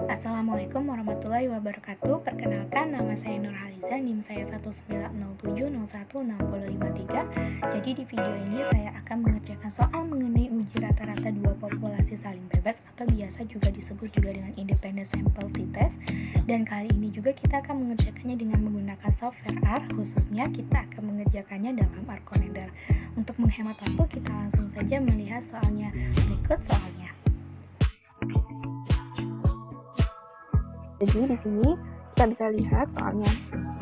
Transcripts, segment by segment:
Assalamualaikum warahmatullahi wabarakatuh. Perkenalkan, nama saya Nurhaliza, NIM saya 190701653. Jadi di video ini saya akan mengerjakan soal mengenai uji rata-rata dua populasi saling bebas atau biasa juga disebut juga dengan independent sample t-test. Dan kali ini juga kita akan mengerjakannya dengan menggunakan software R, khususnya kita akan mengerjakannya dalam Arcomender. Untuk menghemat waktu, kita langsung saja melihat soalnya. Berikut soalnya. Jadi di sini kita bisa lihat soalnya.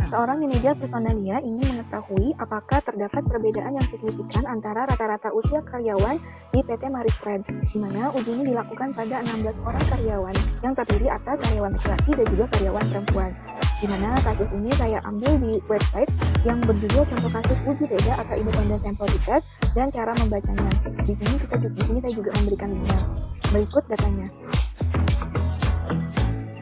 Seorang manajer personalia ingin mengetahui apakah terdapat perbedaan yang signifikan antara rata-rata usia karyawan di PT Marisfred, di mana uji ini dilakukan pada 16 orang karyawan yang terdiri atas karyawan laki-laki dan juga karyawan perempuan. Di mana kasus ini saya ambil di website yang berjudul contoh kasus uji beda atau independent sample test dan cara membacanya. Di sini saya juga memberikan linknya. Berikut datanya.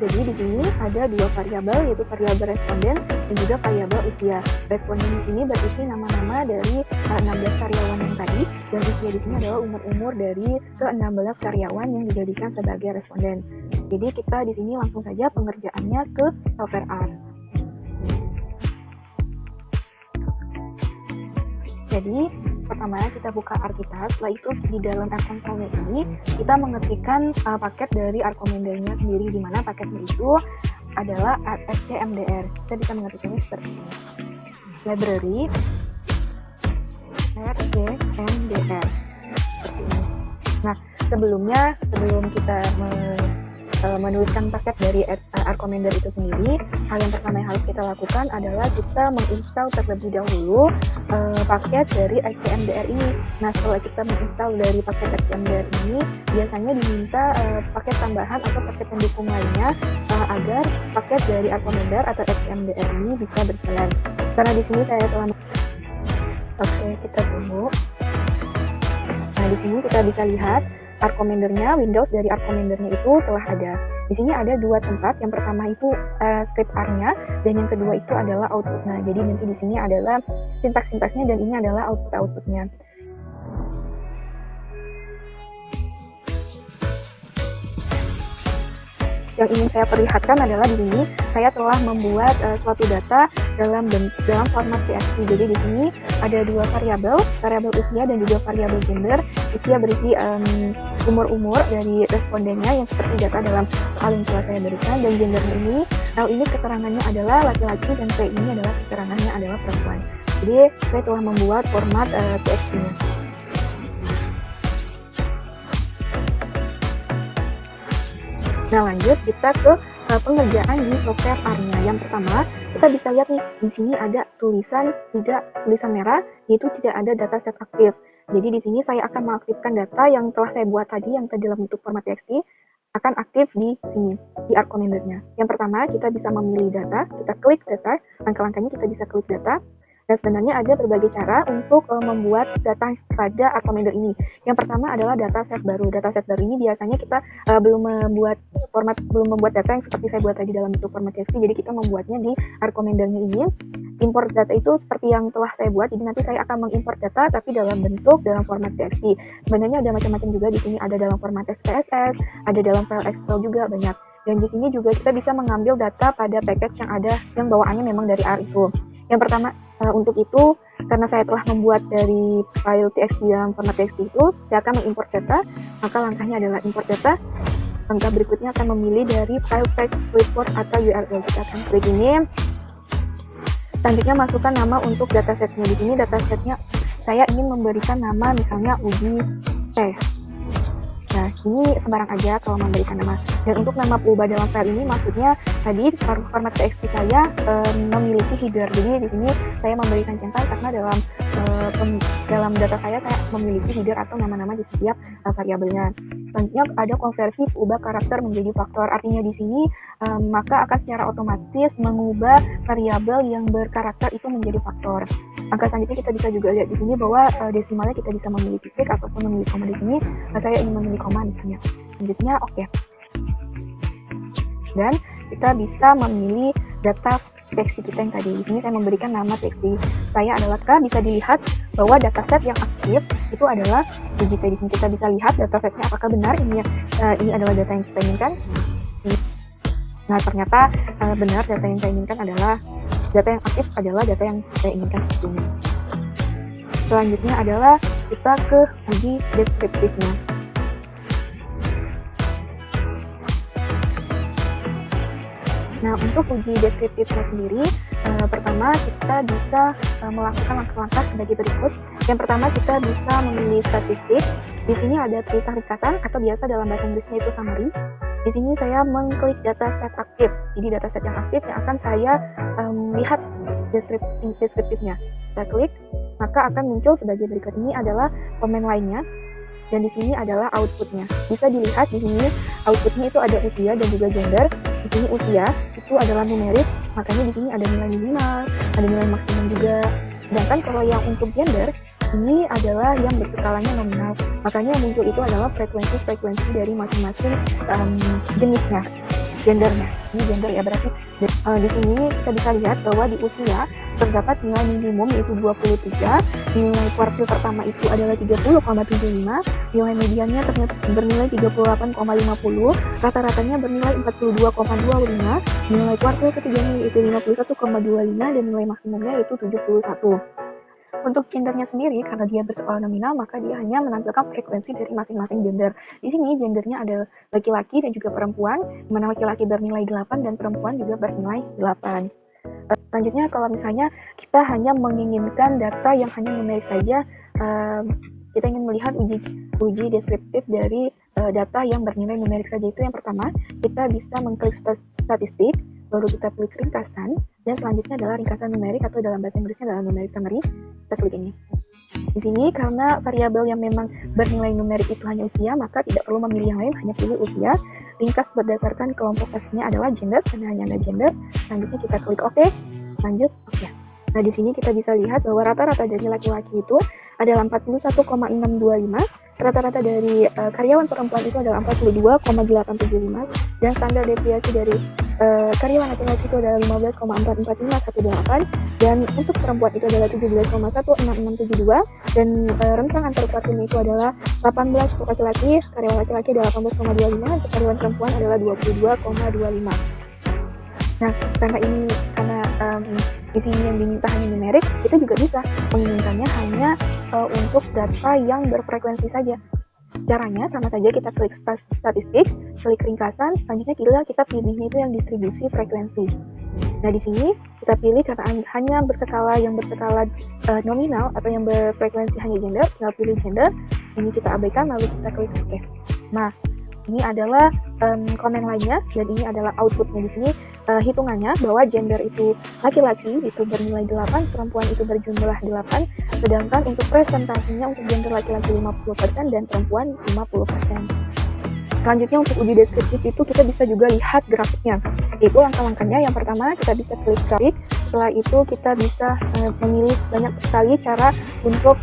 Jadi di sini ada dua variabel, yaitu variabel responden dan juga variabel usia. Responden di sini berisi nama-nama dari 16 karyawan yang tadi, dan usia di sini adalah umur-umur dari ke-16 karyawan yang dijadikan sebagai responden. Jadi kita di sini langsung saja pengerjaannya ke software R. Jadi pertama kita buka R kita, setelah itu di dalam R console ini kita mengetikkan paket dari Arcomender-nya sendiri, di mana paketnya itu adalah SCMDR. Kita bisa mengetikkannya seperti ini. Library SCMDR seperti ini. Nah, sebelum kita menuliskan paket dari Arcomender itu sendiri, hal yang pertama yang harus kita lakukan adalah kita menginstal terlebih dahulu paket dari SCMDR ini. Nah, setelah kita menginstal dari paket SCMDR ini, biasanya diminta paket tambahan atau paket pendukung lainnya agar paket dari Arcomender atau SCMDR ini bisa berjalan. Karena di sini saya telah kita tunggu. Nah, di sini kita bisa lihat Arcomender-nya, Windows dari Arcomender-nya itu telah ada. Di sini ada dua tempat. Yang pertama itu script R-nya, dan yang kedua itu adalah output-nya. Jadi nanti di sini adalah sintaks-sintaksnya dan ini adalah output-outputnya. Yang ingin saya perlihatkan adalah di sini saya telah membuat suatu data dalam format TXT. Jadi di sini ada dua variabel usia dan juga variabel gender. Usia berisi umur-umur dari respondennya yang seperti data dalam soal yang telah saya berikan, dan gendernya ini, L ini keterangannya adalah laki-laki dan P ini adalah keterangannya adalah perempuan. Jadi saya telah membuat format TXT-nya. Nah, lanjut kita ke pengerjaan di software R-nya. Yang pertama, kita bisa lihat nih, di sini ada tulisan merah, yaitu tidak ada dataset aktif. Jadi di sini saya akan mengaktifkan data yang telah saya buat tadi, yang tadi dalam bentuk format TXT, akan aktif di sini, di Arcomender-nya. Yang pertama, kita bisa memilih data, kita klik data, langkah-langkahnya kita bisa klik data. Dan sebenarnya ada berbagai cara untuk membuat data pada Arcomender ini. Yang pertama adalah dataset baru. Dataset baru ini biasanya kita belum membuat data yang seperti saya buat tadi dalam bentuk format TXT. Jadi kita membuatnya di Arcomender-nya ini. Import data itu seperti yang telah saya buat. Jadi nanti saya akan mengimport data tapi dalam format TXT. Sebenarnya ada macam-macam juga. Di sini ada dalam format SPSS, ada dalam file Excel juga banyak. Dan di sini juga kita bisa mengambil data pada package yang ada yang bawaannya memang dari R itu. Yang pertama, untuk itu, karena saya telah membuat dari file TXT dalam format TXT itu, saya akan mengimport data, maka langkahnya adalah import data. Langkah berikutnya akan memilih dari file text report atau URL. Kita akan klik ini. Selanjutnya masukkan nama untuk datasetnya. Di sini datasetnya saya ingin memberikan nama misalnya uji T. Nah, ini sembarang aja kalau memberikan nama. Dan untuk nama berubah dalam file ini maksudnya tadi format TXT saya memiliki header. Jadi di sini saya memberikan centang karena dalam data saya memiliki header atau nama-nama di setiap variabelnya. Selanjutnya ada konversi ubah karakter menjadi faktor. Artinya di sini maka akan secara otomatis mengubah variabel yang berkarakter itu menjadi faktor. Angka selanjutnya kita bisa juga lihat di sini bahwa desimalnya kita bisa memilih titik ataupun memilih koma di sini. Saya ingin memilih koma misalnya. Selanjutnya oke. Dan kita bisa memilih data TXT kita yang tadi. Di sini saya memberikan nama TXT saya adalah K. Bisa dilihat bahwa dataset yang aktif itu adalah uji T. Di sini kita bisa lihat datasetnya apakah benar ini adalah data yang kita inginkan. Nah, ternyata benar data yang saya inginkan adalah data yang aktif adalah data yang saya inginkan sebelumnya. Selanjutnya adalah kita ke uji deskriptifnya. Nah, untuk uji deskriptifnya sendiri, pertama kita bisa melakukan langkah-langkah sebagai berikut. Yang pertama, kita bisa memilih statistik. Di sini ada tulisan ringkasan atau biasa dalam bahasa Inggrisnya itu summary. Di sini saya mengklik dataset aktif. Jadi dataset yang aktif yang akan saya lihat deskriptifnya. Kita klik, maka akan muncul sebagai berikut. Ini adalah komen lainnya. Dan di sini adalah outputnya. Bisa dilihat di sini outputnya itu ada usia dan juga gender. Di sini usia itu adalah numerik, makanya di sini ada nilai minimal, ada nilai maksimum juga. Sedangkan kalau yang untuk gender ini adalah yang berskalanya nominal, makanya yang muncul itu adalah frekuensi dari masing-masing jenisnya, gendernya. Ini gender ya, berarti di sini kita bisa lihat bahwa di usia terdapat nilai minimum yaitu 23, nilai kuartil pertama itu adalah 30,75, nilai mediannya ternyata bernilai 38,50, rata-ratanya bernilai 42,25, nilai kuartil ketiganya yaitu 51,25, dan nilai maksimumnya yaitu 71. Untuk gendernya sendiri, karena dia berskala nominal, maka dia hanya menampilkan frekuensi dari masing-masing gender. Di sini gendernya ada laki-laki dan juga perempuan, di mana laki-laki bernilai 8 dan perempuan juga bernilai 8. Selanjutnya, kalau misalnya kita hanya menginginkan data yang hanya numerik saja, kita ingin melihat uji deskriptif dari data yang bernilai numerik saja, itu yang pertama, kita bisa mengklik statistik, baru kita klik ringkasan, dan selanjutnya adalah ringkasan numerik atau dalam bahasa Inggrisnya adalah numeric summary. Kita klik ini. Di sini karena variabel yang memang bernilai numerik itu hanya usia, maka tidak perlu memilih yang lain, hanya pilih usia. Ringkas berdasarkan kelompok pastinya adalah gender, karena hanya ada gender. Selanjutnya kita klik OK, lanjut OK. Nah, di sini kita bisa lihat bahwa rata-rata dari laki-laki itu adalah 41,625, rata-rata dari karyawan perempuan itu adalah 42,875, dan standar deviasi dari karyawan laki-laki itu adalah 15,44518, dan untuk perempuan itu adalah 17,16672, dan rentang antar kuartilnya itu adalah 18 untuk laki-laki, karyawan laki-laki adalah 18,25, untuk karyawan perempuan adalah 22,25. Nah, karena di sini yang diminta hanya numerik, kita juga bisa menginginkannya hanya untuk data yang berfrekuensi saja. Caranya sama saja, kita klik statistik, klik ringkasan, selanjutnya kita pilihnya itu yang distribusi frekuensi. Nah, di sini kita pilih karena hanya berskala nominal atau yang berfrekuensi hanya gender, tinggal pilih gender. Ini kita abaikan, lalu kita klik OK. Nah, ini adalah komen lainnya, dan ini adalah outputnya. Di sini hitungannya bahwa gender itu laki-laki itu bernilai 8, perempuan itu berjumlah 8, sedangkan untuk presentasinya untuk gender laki-laki 50% dan perempuan 50%. Selanjutnya untuk uji deskriptif itu kita bisa juga lihat grafiknya. Itu langkah-langkahnya, yang pertama kita bisa klik grafik, setelah itu kita bisa memilih banyak sekali cara untuk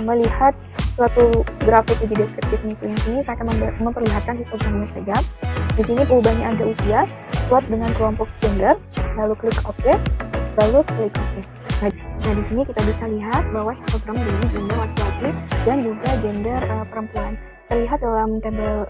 melihat suatu grafik uji deskriptifnya. Yang ini saya akan memperlihatkan histogramnya saja. Di sini perubahannya ada usia, plot dengan kelompok gender, lalu klik OK, lalu klik OK. Nah, di sini kita bisa lihat bahwa histogram dari gender laki-laki dan juga gender perempuan. Terlihat dalam tabel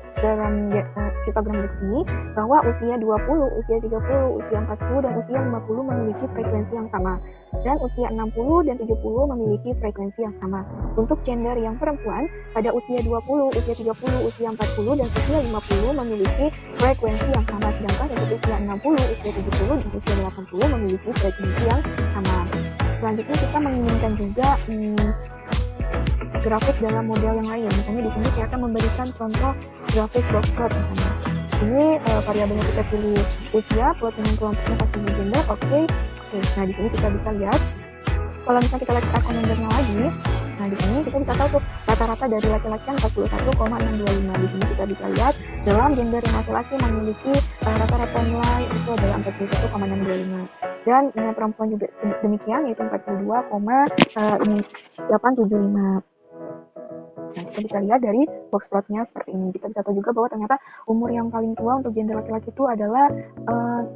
histogram berikut ini bahwa usia 20, usia 30, usia 40, dan usia 50 memiliki frekuensi yang sama. Dan usia 60 dan 70 memiliki frekuensi yang sama. Untuk gender yang perempuan, pada usia 20, usia 30, usia 40, dan usia 50 memiliki frekuensi yang sama. Sedangkan untuk usia 60, usia 70, dan usia 80 memiliki frekuensi yang sama. Selanjutnya kita menginginkan juga grafik dalam model yang lain. Misalnya di sini saya akan memberikan contoh grafik box plot misalnya. Ini variabelnya kita pilih usia, plot dengan kelompoknya pastinya gender, oke. Nah, di sini kita bisa lihat kalau misalnya kita lihat rekomendernya lagi. Nah, di sini kita bisa tahu tuh rata-rata dari laki-laki 41,625. Di sini kita bisa lihat dalam gender yang laki-laki memiliki rata-rata nilai itu adalah 41,625. Dan nilai perempuan juga demikian, yaitu 42,875. Nah, kita bisa lihat dari box plotnya seperti ini. Kita bisa tahu juga bahwa ternyata umur yang paling tua untuk gender laki-laki itu adalah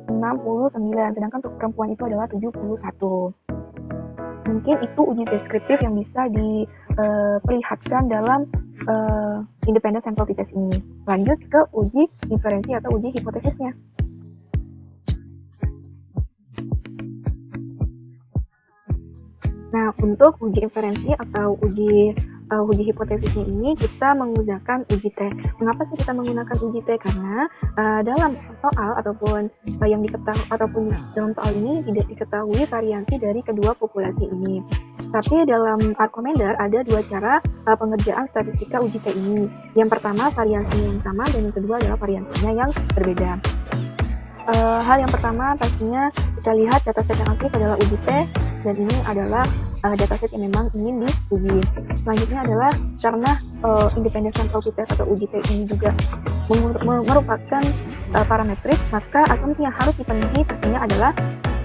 69, sedangkan untuk perempuan itu adalah 71. Mungkin itu uji deskriptif yang bisa diperlihatkan dalam independent sample t-test ini. Lanjut ke uji inferensi atau uji hipotesisnya. Nah, untuk uji inferensi atau uji hipotesisnya ini kita menggunakan uji T. Mengapa sih kita menggunakan uji T? Karena dalam soal ataupun yang diketahui ataupun dalam soal ini tidak diketahui variansi dari kedua populasi ini. Tapi dalam Arcomedes ada dua cara pengerjaan statistika uji T ini. Yang pertama variansinya yang sama dan yang kedua adalah variansinya yang berbeda. Hal yang pertama pastinya kita lihat dataset yang aktif adalah uji T, dan ini adalah dataset yang memang ingin diuji. Selanjutnya adalah karena independent sample t-test atau uji T ini juga merupakan parametrik, maka asumsi yang harus dipenuhi pastinya adalah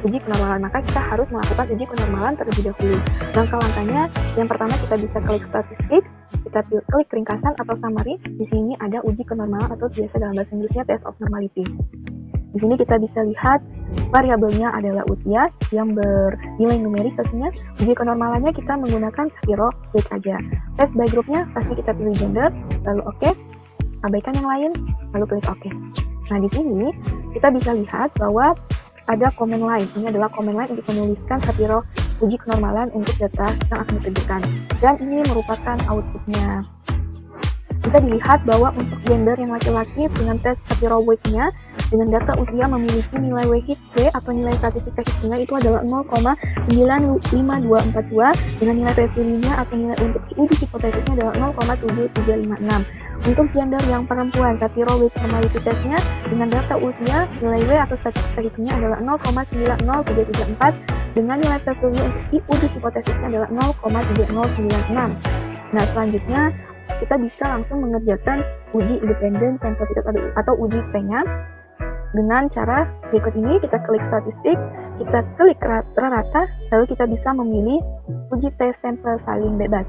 uji kenormalan. Maka kita harus melakukan uji kenormalan terlebih dahulu. Langkah-langkahnya yang pertama kita bisa klik statistik, kita klik ringkasan atau summary. Di sini ada uji kenormalan atau biasa dalam bahasa Inggrisnya test of normality. Di sini kita bisa lihat variabelnya adalah usia yang bernilai numerik pastinya. Uji kenormalannya kita menggunakan zero klik aja. Test by groupnya pasti kita pilih gender, lalu oke. Abaikan yang lain, lalu klik oke. Nah di sini kita bisa lihat bahwa ada komen lain. Ini adalah komen lain untuk menuliskan Shapiro uji kenormalan untuk data yang akan ditunjukkan. Dan ini merupakan outputnya. Bisa dilihat bahwa untuk gender yang laki-laki dengan tes Shapiro weight-nya dengan data usia memiliki nilai W-hit W atau nilai statistika hitnya itu adalah 0,95242 dengan nilai P-value-nya atau nilai untuk uji hipotesisnya adalah 0,7556. Untuk gender yang perempuan, Shapiro weight normality test-nya dengan data usia nilai W atau statistika hitnya adalah 0,90334 dengan nilai P-value untuk uji hipotesisnya adalah 0,3096. Nah selanjutnya kita bisa langsung mengerjakan uji independent sample t-test atau uji T-nya dengan cara berikut ini. Kita klik statistik, kita klik rata, lalu kita bisa memilih uji tes sampel saling bebas.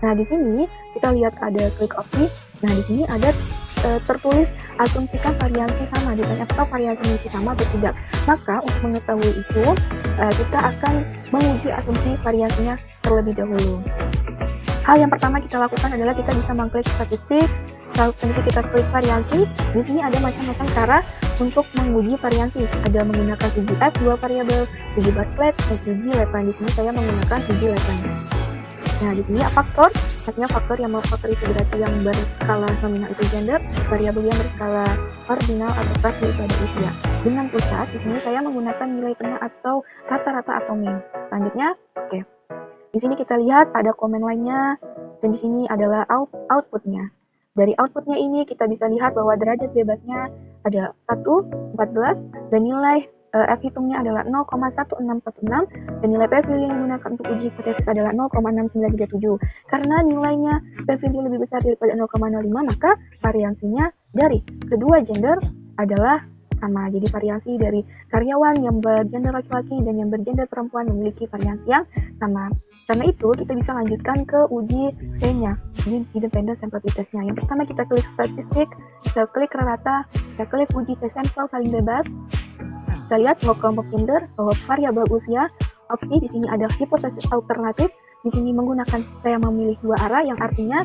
Nah di sini kita lihat ada klik opsi. Nah di sini ada tertulis asumsikan variansi sama, ditanya apakah variansi sama atau tidak. Maka untuk mengetahui itu kita akan menguji asumsi variansinya terlebih dahulu. Hal yang pertama kita lakukan adalah kita bisa mengklik statistik, lalu kita klik variansi. Di sini ada macam-macam cara untuk menguji variansi. Ada menggunakan uji F, dua variabel, uji Baslet, dan uji Levene. Di sini saya menggunakan uji Levene. Nah, di sini faktor, artinya faktor yang faktor itu berarti yang berskala nominal itu gender, variabel yang berskala ordinal atau kelas yaitu ada usia. Dengan pusat, di sini saya menggunakan nilai tengah atau rata-rata atau mean. Selanjutnya, oke. Di sini kita lihat ada komen lainnya, dan di sini adalah outputnya. Dari outputnya ini kita bisa lihat bahwa derajat bebasnya ada 1, 14, dan nilai F hitungnya adalah 0,1616, dan nilai P-value yang digunakan untuk uji hipotesis adalah 0,6937. Karena nilainya P-value lebih besar daripada 0,05, maka variansinya dari kedua gender adalah sama. Jadi variansi dari karyawan yang bergender laki-laki dan yang bergender perempuan memiliki variansi yang sama. Karena itu kita bisa lanjutkan ke uji T-nya, uji independent sample t-test-nya. Yang pertama kita klik statistik, kita klik rata, kita klik uji tes sampel saling bebas. Kita lihat bahwa kelompok gender, bahwa variabel usia, opsi di sini ada hipotesis alternatif. Di sini menggunakan saya memilih dua arah, yang artinya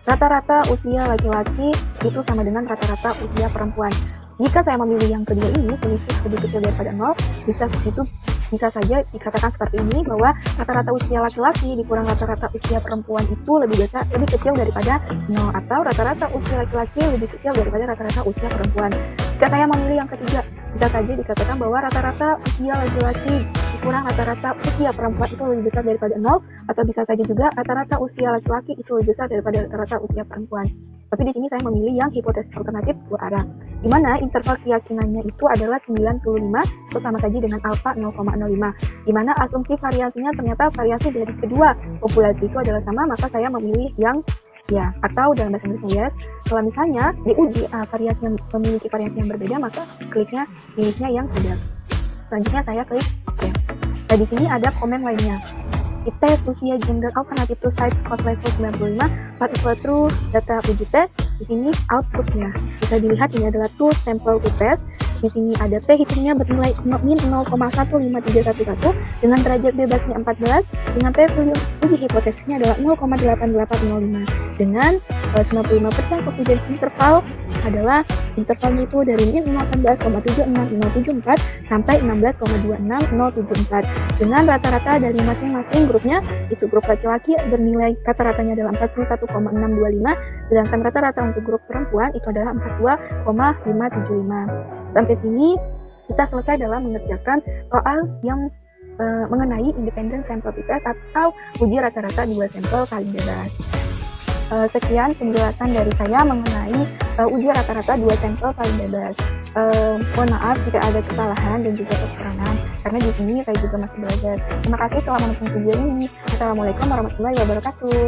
rata-rata usia laki-laki itu sama dengan rata-rata usia perempuan. Jika saya memilih yang kedua ini, selisih lebih kecil daripada 0, bisa saja dikatakan seperti ini, bahwa rata-rata usia laki-laki dikurang rata-rata usia perempuan itu lebih kecil daripada 0, atau rata-rata usia laki-laki lebih kecil daripada rata-rata usia perempuan. Jika saya memilih yang ketiga, bisa saja dikatakan bahwa rata-rata usia laki-laki dikurang rata-rata usia perempuan itu lebih besar daripada 0, atau bisa saja juga rata-rata usia laki-laki itu lebih besar daripada rata-rata usia perempuan. Tapi di sini saya memilih yang hipotesis alternatif dua arah, di mana interval keyakinannya itu adalah 95, itu sama saja dengan alfa 0,05, di mana asumsi variansinya ternyata variasi dari kedua populasi itu adalah sama, maka saya memilih yang ya, atau dalam bahasa Inggrisnya yes. Kalau misalnya diuji variasi yang memiliki variasi yang berbeda, maka pilihnya yang tidak. Selanjutnya saya klik oke. Nah di sini ada komen lainnya. Tes usia gender alternatif to size cost level 95 not equal true data uji tes. Di sini outputnya bisa dilihat, ini adalah two sample to test. Di sini ada T hitungnya bernilai min 0,15311 dengan derajat bebasnya 14, dengan P-value uji hipotesisnya adalah 0,8805 dengan 95% confidence interval adalah intervalnya itu dari min 18,76074 sampai 16,26074 dengan rata-rata dari masing-masing grupnya. Itu grup laki-laki bernilai rata-ratanya adalah 41,625, sedangkan rata-rata untuk grup perempuan itu adalah 42,575. Sampai sini kita selesai dalam mengerjakan soal yang mengenai independent sample t-test atau uji rata-rata 2 sampel saling bebas. Sekian penjelasan dari saya mengenai uji rata-rata 2 sampel saling bebas. Mohon maaf jika ada kesalahan dan juga kekurangan, karena di sini saya juga masih belajar. Terima kasih telah menonton video ini. Assalamualaikum warahmatullahi wabarakatuh.